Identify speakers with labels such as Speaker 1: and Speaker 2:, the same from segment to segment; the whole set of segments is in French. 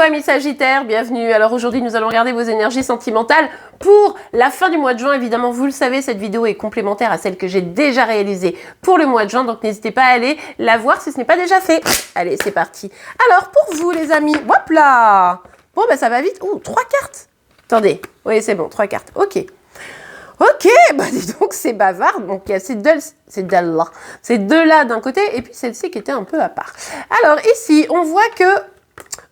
Speaker 1: amis Sagittaires, bienvenue. Alors aujourd'hui nous allons regarder vos énergies sentimentales pour la fin du mois de juin. Évidemment vous le savez, cette vidéo est complémentaire à celle que j'ai déjà réalisée pour le mois de juin, donc n'hésitez pas à aller la voir si ce n'est pas déjà fait. Allez, c'est parti. Alors pour vous les amis, hop là. Bon bah ça va vite. Ouh, 3 cartes. Attendez, oui c'est bon, 3 cartes, ok. Ok, bah dis donc c'est bavard, donc il y a ces deux-là d'un côté, et puis celle-ci qui était un peu à part. Alors ici, on voit que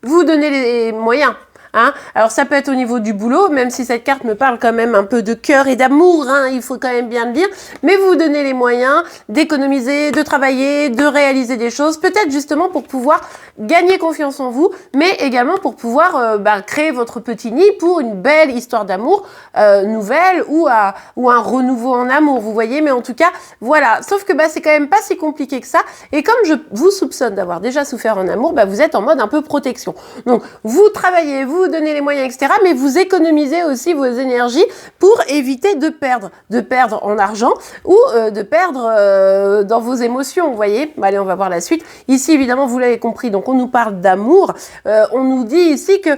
Speaker 1: vous donnez les moyens. Hein. Alors ça peut être au niveau du boulot, même si cette carte me parle quand même un peu de cœur et d'amour, hein, il faut quand même bien le dire, mais vous vous donnez les moyens d'économiser, de travailler, de réaliser des choses, peut-être justement pour pouvoir gagner confiance en vous, mais également pour pouvoir créer votre petit nid pour une belle histoire d'amour nouvelle ou un renouveau en amour, vous voyez, mais en tout cas, voilà, sauf que c'est quand même pas si compliqué que ça, et comme je vous soupçonne d'avoir déjà souffert en amour, vous êtes en mode un peu protection. Donc, vous travaillez, vous donnez les moyens, etc., mais vous économisez aussi vos énergies pour éviter de perdre en argent ou de perdre dans vos émotions, vous voyez. Allez, on va voir la suite. Ici, évidemment, vous l'avez compris, donc on nous parle d'amour. On nous dit ici que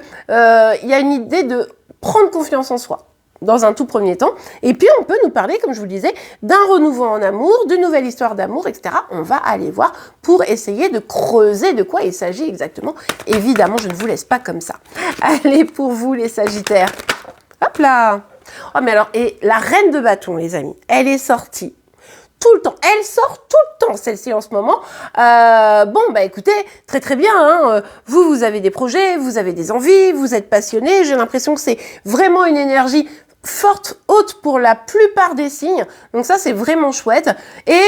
Speaker 1: il y a une idée de prendre confiance en soi dans un tout premier temps, et puis on peut nous parler, comme je vous le disais, d'un renouveau en amour, d'une nouvelle histoire d'amour, etc. On va aller voir pour essayer de creuser de quoi il s'agit exactement. Évidemment, je ne vous laisse pas comme ça. Allez, pour vous les Sagittaires. Hop là. Oh, mais alors, et la reine de bâton, les amis, elle est sortie tout le temps. Elle sort tout le temps, celle-ci, en ce moment. Écoutez, très très bien. Hein. Vous avez des projets, vous avez des envies, vous êtes passionné. J'ai l'impression que c'est vraiment une énergie forte, haute pour la plupart des signes. Donc ça, c'est vraiment chouette. Et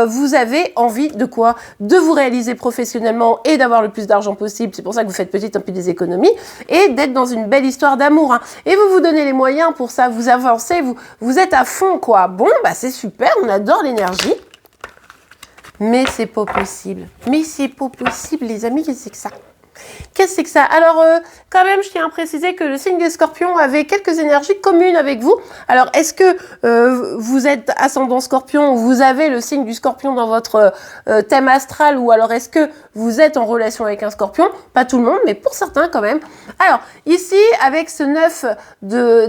Speaker 1: vous avez envie de quoi? De vous réaliser professionnellement et d'avoir le plus d'argent possible. C'est pour ça que vous faites petit un peu des économies. Et d'être dans une belle histoire d'amour. Hein. Et vous vous donnez les moyens pour ça. Vous avancez, vous êtes à fond, quoi. Bon, c'est super. On adore l'énergie. Mais c'est pas possible. Mais c'est pas possible, les amis. Qu'est-ce que c'est que ça? Qu'est-ce que c'est que ça? Alors, quand même, je tiens à préciser que le signe des Scorpions avait quelques énergies communes avec vous. Alors, est-ce que vous êtes ascendant Scorpion, vous avez le signe du Scorpion dans votre thème astral, ou alors est-ce que vous êtes en relation avec un Scorpion? Pas tout le monde, mais pour certains quand même. Alors, ici, avec ce 9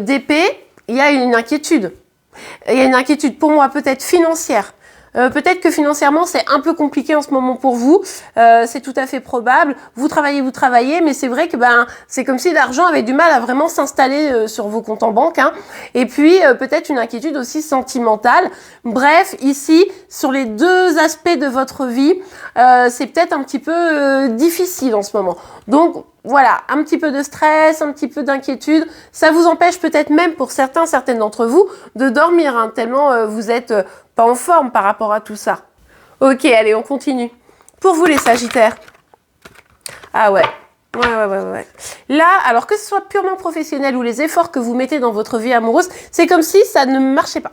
Speaker 1: d'épée, il y a une inquiétude. Il y a une inquiétude pour moi, peut-être financière. Peut-être que financièrement, c'est un peu compliqué en ce moment pour vous. C'est tout à fait probable. Vous travaillez, mais c'est vrai que c'est comme si l'argent avait du mal à vraiment s'installer sur vos comptes en banque. Hein. Et puis, peut-être une inquiétude aussi sentimentale. Bref, ici, sur les deux aspects de votre vie, c'est peut-être un petit peu difficile en ce moment. Donc, voilà, un petit peu de stress, un petit peu d'inquiétude. Ça vous empêche peut-être même pour certaines d'entre vous de dormir, hein, tellement vous êtes pas en forme par rapport à tout ça. Ok, allez, on continue. Pour vous les Sagittaires. Ah ouais. Ouais. Là, alors que ce soit purement professionnel ou les efforts que vous mettez dans votre vie amoureuse, c'est comme si ça ne marchait pas.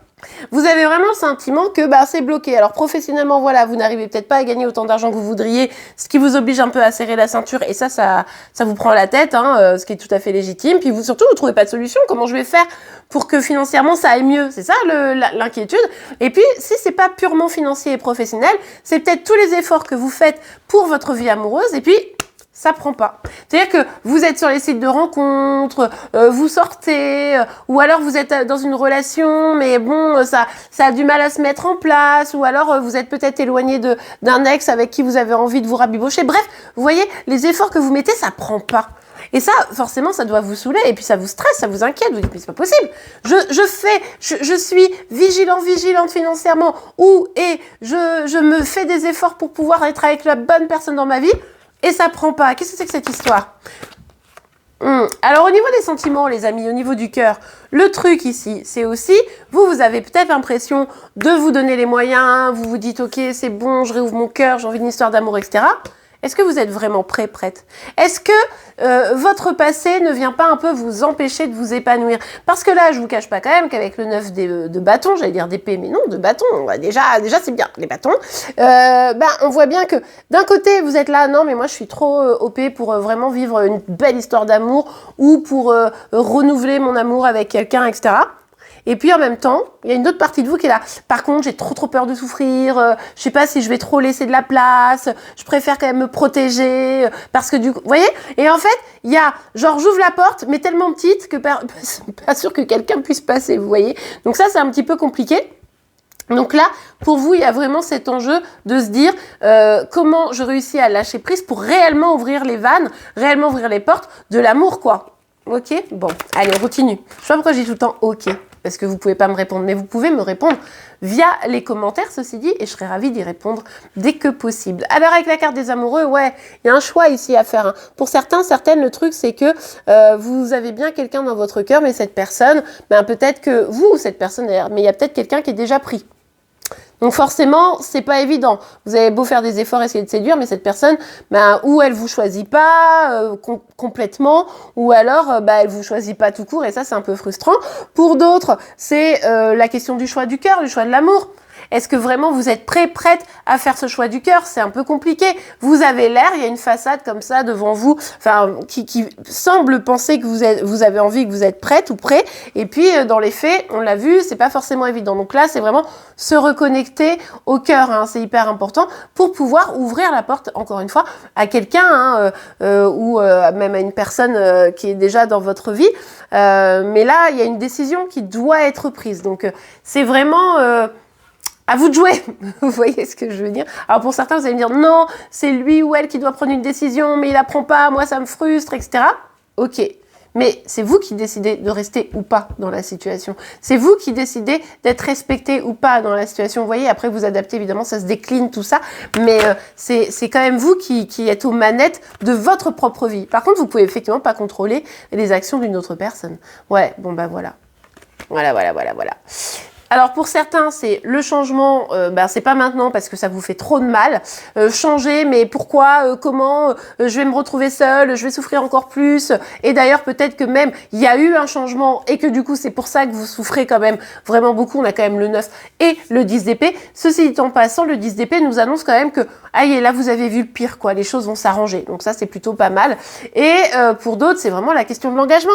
Speaker 1: Vous avez vraiment le sentiment que c'est bloqué. Alors professionnellement, voilà, vous n'arrivez peut-être pas à gagner autant d'argent que vous voudriez, ce qui vous oblige un peu à serrer la ceinture, et ça vous prend la tête, hein, ce qui est tout à fait légitime. Puis surtout, vous trouvez pas de solution. Comment je vais faire pour que financièrement ça aille mieux? C'est ça l'inquiétude. Et puis, si c'est pas purement financier et professionnel, c'est peut-être tous les efforts que vous faites pour votre vie amoureuse, et puis ça prend pas. C'est-à-dire que vous êtes sur les sites de rencontres, vous sortez, ou alors vous êtes dans une relation, mais bon, ça a du mal à se mettre en place, ou alors vous êtes peut-être éloigné d'un ex avec qui vous avez envie de vous rabibocher. Bref, vous voyez, les efforts que vous mettez, ça prend pas. Et ça, forcément, ça doit vous saouler, et puis ça vous stresse, ça vous inquiète, vous dites, mais c'est pas possible. Je suis vigilante financièrement, et je me fais des efforts pour pouvoir être avec la bonne personne dans ma vie, et ça prend pas. Qu'est-ce que c'est que cette histoire? Alors au niveau des sentiments, les amis, au niveau du cœur, le truc ici, c'est aussi, vous avez peut-être l'impression de vous donner les moyens, vous vous dites, ok, c'est bon, je réouvre mon cœur, j'ai envie d'une histoire d'amour, etc. Est-ce que vous êtes vraiment prête? Est-ce que votre passé ne vient pas un peu vous empêcher de vous épanouir? Parce que là, je vous cache pas quand même qu'avec le 9 de bâton, j'allais dire d'épée, mais non, de bâton, déjà c'est bien, les bâtons. On voit bien que d'un côté, vous êtes là, non, mais moi je suis trop OP pour vraiment vivre une belle histoire d'amour ou pour renouveler mon amour avec quelqu'un, etc. Et puis en même temps, il y a une autre partie de vous qui est là. Par contre, j'ai trop peur de souffrir. Je sais pas si je vais trop laisser de la place. Je préfère quand même me protéger parce que du coup, vous voyez. Et en fait, il y a genre j'ouvre la porte, mais tellement petite que pas sûr que quelqu'un puisse passer. Vous voyez. Donc ça, c'est un petit peu compliqué. Donc là, pour vous, il y a vraiment cet enjeu de se dire comment je réussis à lâcher prise pour réellement ouvrir les vannes, réellement ouvrir les portes de l'amour, quoi. Ok? Bon, allez, on continue. Je sais pas pourquoi je dis tout le temps ok, parce que vous pouvez pas me répondre, mais vous pouvez me répondre via les commentaires, ceci dit, et je serai ravie d'y répondre dès que possible. Alors, avec la carte des amoureux, ouais, il y a un choix ici à faire. Hein. Pour certains, certaines, le truc, c'est que vous avez bien quelqu'un dans votre cœur, mais cette personne, ben, peut-être que vous, cette personne d'ailleurs, mais il y a peut-être quelqu'un qui est déjà pris. Donc forcément, c'est pas évident. Vous avez beau faire des efforts, essayer de séduire, mais cette personne, ben, ou elle vous choisit pas complètement, ou alors ben, elle vous choisit pas tout court, et ça c'est un peu frustrant. Pour d'autres, c'est la question du choix du cœur, du choix de l'amour. Est-ce que vraiment vous êtes prête à faire ce choix du cœur? C'est un peu compliqué. Vous avez l'air, il y a une façade comme ça devant vous, enfin qui semble penser que vous avez envie, que vous êtes prête ou prêt. Et puis dans les faits, on l'a vu, c'est pas forcément évident. Donc là, c'est vraiment se reconnecter au cœur. Hein, c'est hyper important pour pouvoir ouvrir la porte, encore une fois, à quelqu'un ou même à une personne qui est déjà dans votre vie. Mais là, il y a une décision qui doit être prise. Donc c'est vraiment à vous de jouer, vous voyez ce que je veux dire. Alors pour certains, vous allez me dire, non, c'est lui ou elle qui doit prendre une décision, mais il la prend pas, moi ça me frustre, etc. Ok, mais c'est vous qui décidez de rester ou pas dans la situation. C'est vous qui décidez d'être respecté ou pas dans la situation. Vous voyez, après vous adaptez, évidemment, ça se décline, tout ça, mais c'est quand même vous qui êtes aux manettes de votre propre vie. Par contre, vous pouvez effectivement pas contrôler les actions d'une autre personne. Ouais, bon bah voilà. Voilà. Alors pour certains, c'est le changement, c'est pas maintenant parce que ça vous fait trop de mal. Changer, mais pourquoi, comment, je vais me retrouver seule, je vais souffrir encore plus. Et d'ailleurs, peut-être que même il y a eu un changement et que du coup, c'est pour ça que vous souffrez quand même vraiment beaucoup. On a quand même le 9 et le 10 d'épée. Ceci dit en passant, le 10 d'épée nous annonce quand même que, aïe, là vous avez vu le pire, quoi. Les choses vont s'arranger. Donc ça, c'est plutôt pas mal. Et pour d'autres, c'est vraiment la question de l'engagement.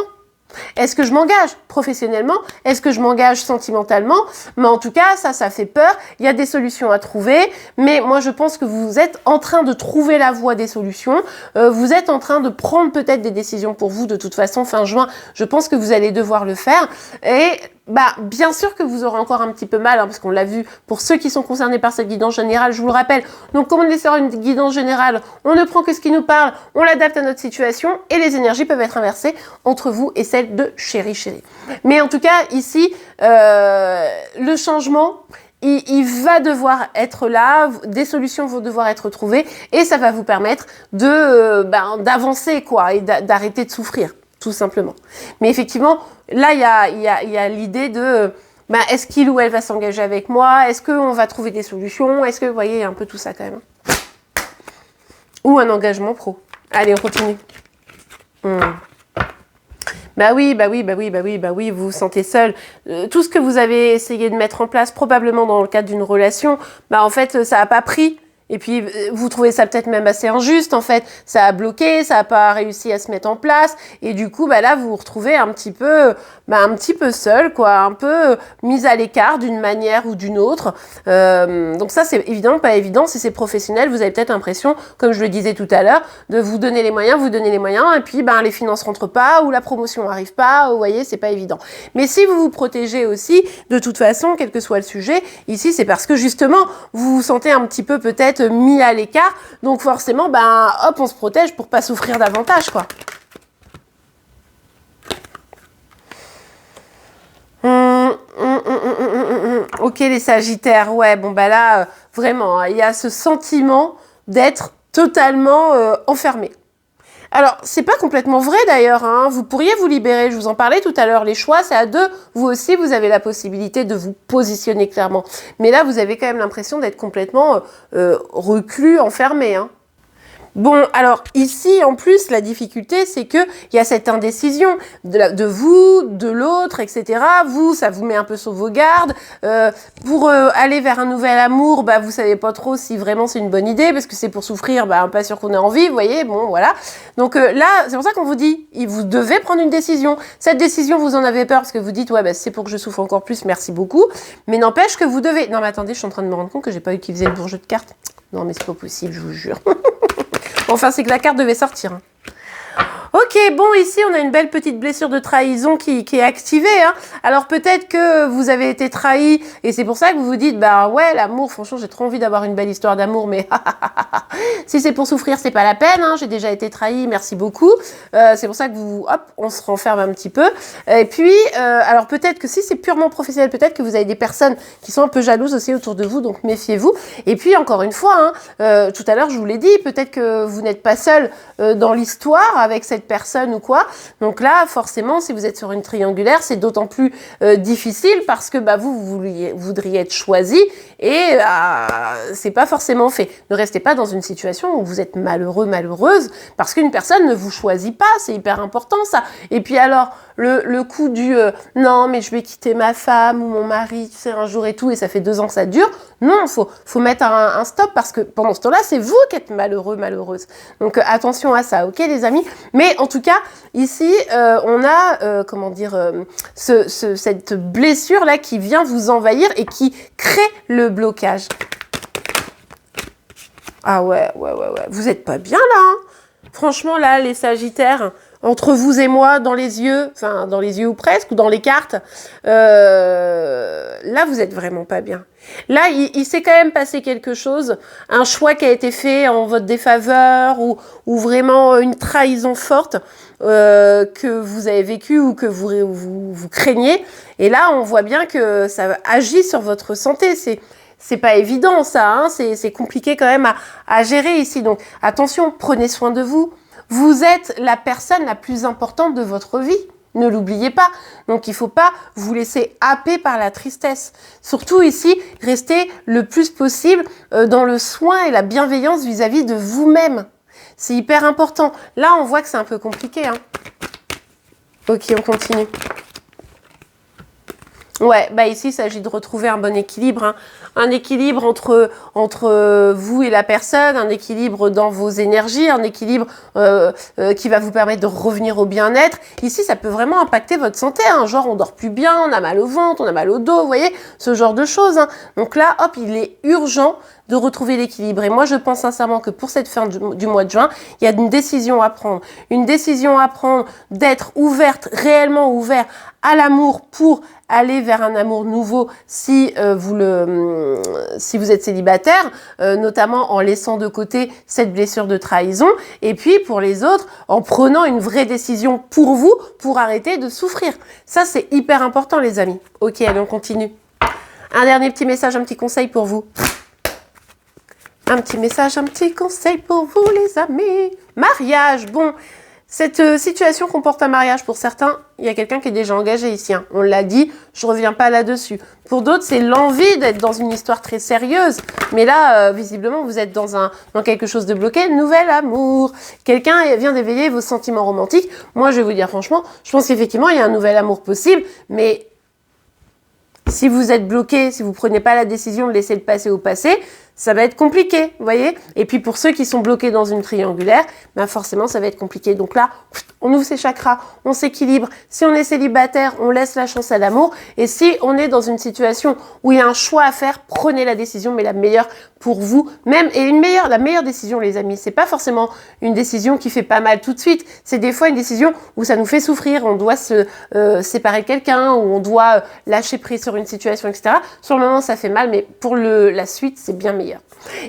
Speaker 1: Est-ce que je m'engage professionnellement? Est-ce que je m'engage sentimentalement? Mais en tout cas, ça fait peur. Il y a des solutions à trouver. Mais moi, je pense que vous êtes en train de trouver la voie des solutions. Vous êtes en train de prendre peut-être des décisions pour vous. De toute façon, fin juin, je pense que vous allez devoir le faire. Et bien sûr que vous aurez encore un petit peu mal, hein, parce qu'on l'a vu pour ceux qui sont concernés par cette guidance générale, je vous le rappelle. Donc, comme on est sur une guidance générale, on ne prend que ce qui nous parle, on l'adapte à notre situation et les énergies peuvent être inversées entre vous et celle de chérie. Mais en tout cas, ici, le changement, il va devoir être là, des solutions vont devoir être trouvées et ça va vous permettre d'avancer, quoi, et d'arrêter de souffrir. Tout simplement. Mais effectivement, là, il y a l'idée de est-ce qu'il ou elle va s'engager avec moi? Est-ce qu'on va trouver des solutions? Est-ce que, vous voyez, un peu tout ça quand même. Ou un engagement pro. Allez, on continue. Bah oui, vous vous sentez seul. Tout ce que vous avez essayé de mettre en place, probablement dans le cadre d'une relation, en fait, ça n'a pas pris. Et puis, vous trouvez ça peut-être même assez injuste, en fait. Ça a bloqué, ça n'a pas réussi à se mettre en place. Et du coup, là, vous vous retrouvez un petit peu seul, quoi. Un peu mis à l'écart d'une manière ou d'une autre. Donc ça, c'est évidemment pas évident. Si c'est professionnel, vous avez peut-être l'impression, comme je le disais tout à l'heure, de vous donner les moyens, et puis, les finances rentrent pas, ou la promotion arrive pas, vous voyez, c'est pas évident. Mais si vous vous protégez aussi, de toute façon, quel que soit le sujet, ici, c'est parce que justement, vous vous sentez un petit peu peut-être mis à l'écart, donc forcément, hop, on se protège pour pas souffrir davantage, quoi. Ok, les Sagittaires, ouais, là, vraiment, il y a ce sentiment d'être totalement enfermé. Alors, c'est pas complètement vrai d'ailleurs, hein. Vous pourriez vous libérer, je vous en parlais tout à l'heure, les choix, c'est à deux. Vous aussi, vous avez la possibilité de vous positionner clairement. Mais là, vous avez quand même l'impression d'être complètement reclus, enfermé, hein. Bon, alors ici, en plus, la difficulté, c'est qu'il y a cette indécision de vous, de l'autre, etc. Vous, ça vous met un peu sur vos gardes. Pour aller vers un nouvel amour, bah, vous savez pas trop si vraiment c'est une bonne idée, parce que c'est pour souffrir, bah, pas sûr qu'on ait envie, vous voyez, bon, voilà. Donc là, c'est pour ça qu'on vous dit, vous devez prendre une décision. Cette décision, vous en avez peur, parce que vous dites, ouais, bah, c'est pour que je souffre encore plus, merci beaucoup. Mais n'empêche que vous devez... Non, mais attendez, je suis en train de me rendre compte que j'ai pas utilisé le bourgeot de cartes. Non, mais c'est pas possible, je vous jure. Enfin, c'est que la carte devait sortir. Ok, bon, ici, on a une belle petite blessure de trahison qui est activée. Hein. Alors, peut-être que vous avez été trahi et c'est pour ça que vous vous dites, bah ouais, l'amour, franchement, j'ai trop envie d'avoir une belle histoire d'amour, mais si c'est pour souffrir, c'est pas la peine. Hein. J'ai déjà été trahi, merci beaucoup. C'est pour ça que vous, hop, on se renferme un petit peu. Et puis, alors peut-être que si c'est purement professionnel, peut-être que vous avez des personnes qui sont un peu jalouses aussi autour de vous, donc méfiez-vous. Et puis, encore une fois, hein, tout à l'heure, je vous l'ai dit, peut-être que vous n'êtes pas seul dans l'histoire avec cette personne ou quoi. Donc là, forcément, si vous êtes sur une triangulaire, c'est d'autant plus difficile parce que bah, vous voudriez être choisi et c'est pas forcément fait. Ne restez pas dans une situation où vous êtes malheureux, malheureuse, parce qu'une personne ne vous choisit pas, c'est hyper important ça. Et puis alors, le coup du non, mais je vais quitter ma femme ou mon mari, tu sais, un jour et tout, et ça fait 2 ans que ça dure. Non, faut mettre un stop parce que pendant ce temps-là, c'est vous qui êtes malheureux, malheureuse. Donc attention à ça, ok les amis? Mais en tout cas, ici, on a, comment dire, cette blessure-là qui vient vous envahir et qui crée le blocage. Ah ouais. Vous êtes pas bien là, hein. Franchement, là, les Sagittaires, entre vous et moi, dans les yeux, enfin, dans les yeux ou presque, ou dans les cartes, là, vous êtes vraiment pas bien. Là, il s'est quand même passé quelque chose, un choix qui a été fait en votre défaveur, ou vraiment une trahison forte que vous avez vécue ou que vous craignez. Et là, on voit bien que ça agit sur votre santé. C'est pas évident ça, hein, c'est compliqué quand même à gérer ici. Donc attention, prenez soin de vous. Vous êtes la personne la plus importante de votre vie. Ne l'oubliez pas. Donc il ne faut pas vous laisser happer par la tristesse. Surtout ici, restez le plus possible dans le soin et la bienveillance vis-à-vis de vous-même. C'est hyper important. Là, on voit que c'est un peu compliqué. Hein. Ok, on continue. Ouais, bah ici, il s'agit de retrouver un bon équilibre, hein. Un équilibre entre vous et la personne, un équilibre dans vos énergies, un équilibre qui va vous permettre de revenir au bien-être. Ici, ça peut vraiment impacter votre santé, hein. Genre on dort plus bien, on a mal au ventre, on a mal au dos, vous voyez, ce genre de choses. Hein. Donc là, hop, il est urgent de retrouver l'équilibre. Et moi, je pense sincèrement que pour cette fin du mois de juin, il y a une décision à prendre. Une décision à prendre d'être ouverte, réellement ouvert à l'amour pour aller vers un amour nouveau si vous êtes célibataire, notamment en laissant de côté cette blessure de trahison. Et puis, pour les autres, en prenant une vraie décision pour vous, pour arrêter de souffrir. Ça, c'est hyper important, les amis. Ok, allez, on continue. Un dernier petit message, un petit conseil pour vous. Un petit message, un petit conseil pour vous, les amis. Mariage, bon, cette situation comporte un mariage pour certains. Il y a quelqu'un qui est déjà engagé ici. Hein. On l'a dit, je reviens pas là-dessus. Pour d'autres, c'est l'envie d'être dans une histoire très sérieuse. Mais là, visiblement, vous êtes dans quelque chose de bloqué. Nouvel amour. Quelqu'un vient d'éveiller vos sentiments romantiques. Moi, je vais vous dire franchement, je pense qu'effectivement, il y a un nouvel amour possible. Mais si vous êtes bloqué, si vous prenez pas la décision de laisser le passé au passé, ça va être compliqué, vous voyez. Et puis pour ceux qui sont bloqués dans une triangulaire, ben forcément ça va être compliqué. Donc là, on ouvre ses chakras, on s'équilibre. Si on est célibataire, on laisse la chance à l'amour. Et si on est dans une situation où il y a un choix à faire, prenez la décision, mais la meilleure pour vous. Même, et la meilleure décision, les amis, c'est pas forcément une décision qui fait pas mal tout de suite. C'est des fois une décision où ça nous fait souffrir. On doit se séparer de quelqu'un, ou on doit lâcher prise sur une situation, etc. Sur le moment, ça fait mal, mais pour la suite, c'est bien meilleur.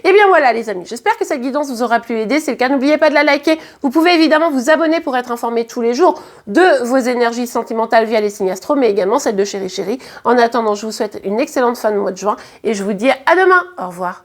Speaker 1: Et bien voilà les amis, j'espère que cette guidance vous aura pu aider. C'est le cas, n'oubliez pas de la liker. Vous pouvez évidemment vous abonner pour être informé tous les jours de vos énergies sentimentales via les signes astro, mais également celles de Chéri Chéri. En attendant, je vous souhaite une excellente fin de mois de juin et je vous dis à demain. Au revoir.